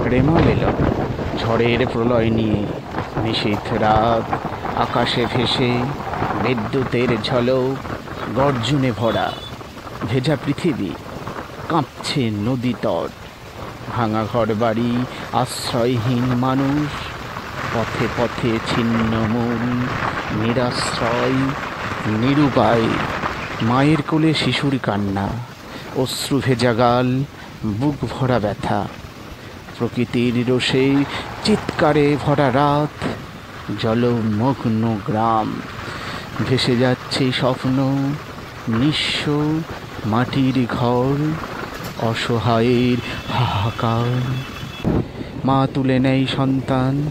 রেমল এলো ঝড়ের প্রলয় নিয়ে। নিশীথ রাত, আকাশে ভেসে বিদ্যুতের ঝলক, গর্জনে ভরা ভেজা পৃথিবী, কাঁপছে নদী তট। ভাঙা ঘর বাড়ি, আশ্রয়হীন মানুষ, পথে পথে ছিন্ন মূল, নিরাশ্রয়, নিরুপায়। মায়ের কোলে শিশুর কান্না, অশ্রু ভেজা গাল, বুক ভরা ব্যথা। প্রকৃতির রোষে চিৎকারে ভরা রাত, জলমগ্ন গ্রাম। ভেসে যাচ্ছে স্বপ্ন, নিঃস্ব মাটির ঘর, অসহায়ের হাহাকার। মা তুলে নেয় সন্তান,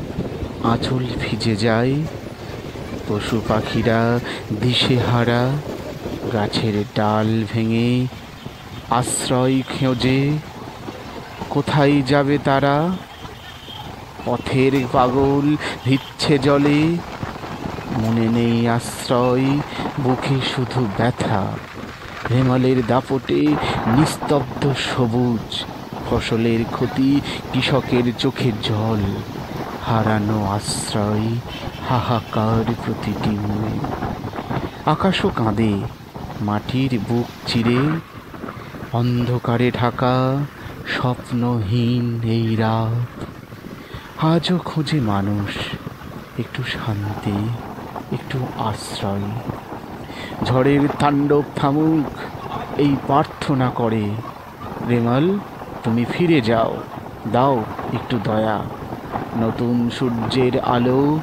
আঁচল ভিজে যায়। পশু পাখিরা দিশেহারা, গাছের ডাল ভেঙে আশ্রয় খোঁজে। কোথায় যাবে তারা? পথের পাগল ভিজছে জলে, মনে নেই আশ্রয়, বুকে শুধু ব্যথা। রেমালের দাপটে নিস্তব্ধ সবুজ, ফসলের ক্ষতি, কৃষকের চোখে জল, হারানো আশ্রয়, হাহাকার প্রতিটি মনে। আকাশও কাঁদে, মাটির বুক চিরে, অন্ধকারে ঢাকা স্বপ্নহীন এই রাত। আজও খোঁজে মানুষ একটু শান্তি, একটু আশ্রয়। ঝড়ের তাণ্ডব থামুক, এই প্রার্থনা করে। রেমাল, তুমি ফিরে যাও, দাও একটু দয়া। নতুন সূর্যের আলো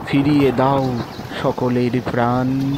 ফিরিয়ে দাও সকলের প্রাণ।